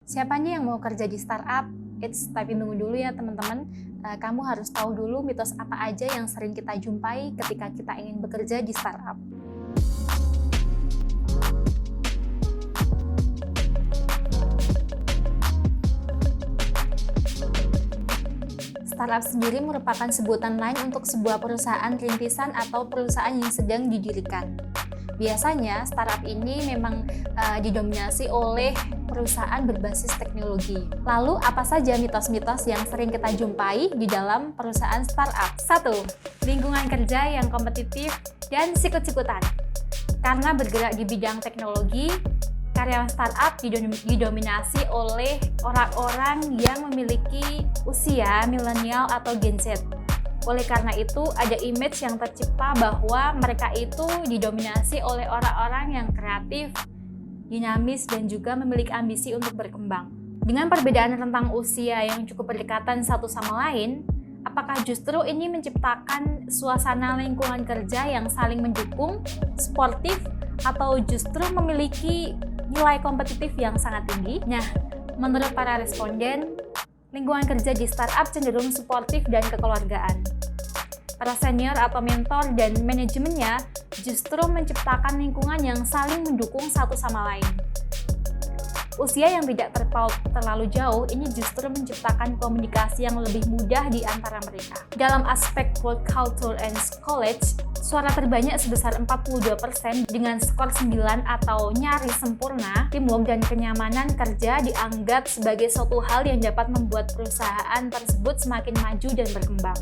Siapa nih yang mau kerja di startup? Tapi tunggu dulu ya teman-teman. Kamu harus tahu dulu mitos apa aja yang sering kita jumpai ketika kita ingin bekerja di startup. Startup sendiri merupakan sebutan lain untuk sebuah perusahaan rintisan atau perusahaan yang sedang didirikan. Biasanya startup ini memang didominasi oleh perusahaan berbasis teknologi. Lalu apa saja mitos-mitos yang sering kita jumpai di dalam perusahaan startup? 1. Lingkungan kerja yang kompetitif dan sikut-sikutan. Karena bergerak di bidang teknologi, karyawan startup didominasi oleh orang-orang yang memiliki usia milenial atau Gen Z. Oleh karena itu, ada image yang tercipta bahwa mereka itu didominasi oleh orang-orang yang kreatif, dinamis, dan juga memiliki ambisi untuk berkembang. Dengan perbedaan rentang usia yang cukup berdekatan satu sama lain, apakah justru ini menciptakan suasana lingkungan kerja yang saling mendukung, sportif, atau justru memiliki nilai kompetitif yang sangat tinggi? Nah, menurut para responden, lingkungan kerja di startup cenderung suportif dan kekeluargaan. Para senior atau mentor dan manajemennya justru menciptakan lingkungan yang saling mendukung satu sama lain. Usia yang tidak terpaut terlalu jauh ini justru menciptakan komunikasi yang lebih mudah di antara mereka. Dalam aspek work culture and college, suara terbanyak sebesar 42% dengan skor 9 atau nyaris sempurna, teamwork dan kenyamanan kerja dianggap sebagai suatu hal yang dapat membuat perusahaan tersebut semakin maju dan berkembang.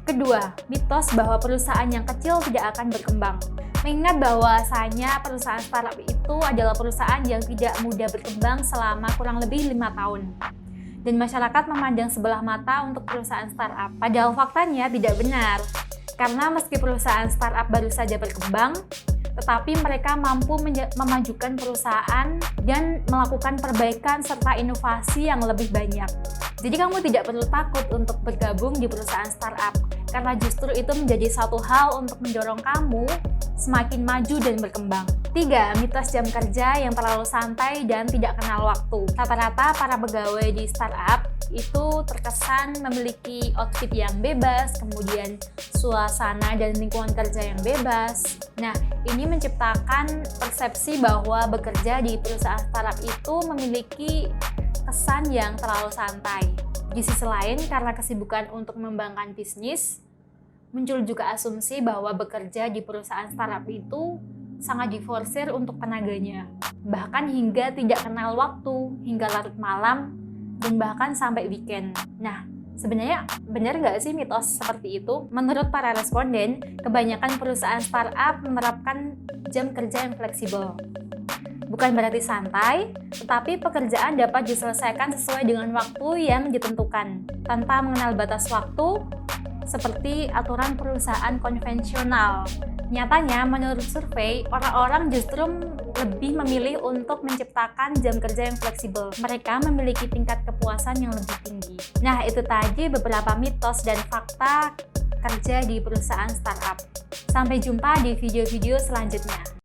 Kedua, mitos bahwa perusahaan yang kecil tidak akan berkembang. Mengingat bahwasanya perusahaan startup itu adalah perusahaan yang tidak mudah berkembang selama kurang lebih 5 tahun. Dan masyarakat memandang sebelah mata untuk perusahaan startup. Padahal faktanya tidak benar. Karena meski perusahaan startup baru saja berkembang, tetapi mereka mampu memajukan perusahaan dan melakukan perbaikan serta inovasi yang lebih banyak. Jadi kamu tidak perlu takut untuk bergabung di perusahaan startup, karena justru itu menjadi satu hal untuk mendorong kamu semakin maju dan berkembang. 3. Mitos jam kerja yang terlalu santai dan tidak kenal waktu. Rata-rata para pegawai di startup itu terkesan memiliki outfit yang bebas, kemudian suasana dan lingkungan kerja yang bebas. Nah, ini menciptakan persepsi bahwa bekerja di perusahaan startup itu memiliki kesan yang terlalu santai. Di sisi lain, karena kesibukan untuk mengembangkan bisnis, muncul juga asumsi bahwa bekerja di perusahaan startup itu sangat diforsir untuk tenaganya. Bahkan hingga tidak kenal waktu, hingga larut malam, dan bahkan sampai weekend. Nah, sebenarnya benar nggak sih mitos seperti itu? Menurut para responden, kebanyakan perusahaan startup menerapkan jam kerja yang fleksibel. Bukan berarti santai, tetapi pekerjaan dapat diselesaikan sesuai dengan waktu yang ditentukan, tanpa mengenal batas waktu, seperti aturan perusahaan konvensional. Nyatanya, menurut survei, orang-orang justru lebih memilih untuk menciptakan jam kerja yang fleksibel. Mereka memiliki tingkat kepuasan yang lebih tinggi. Nah, itu tadi beberapa mitos dan fakta kerja di perusahaan startup. Sampai jumpa di video-video selanjutnya.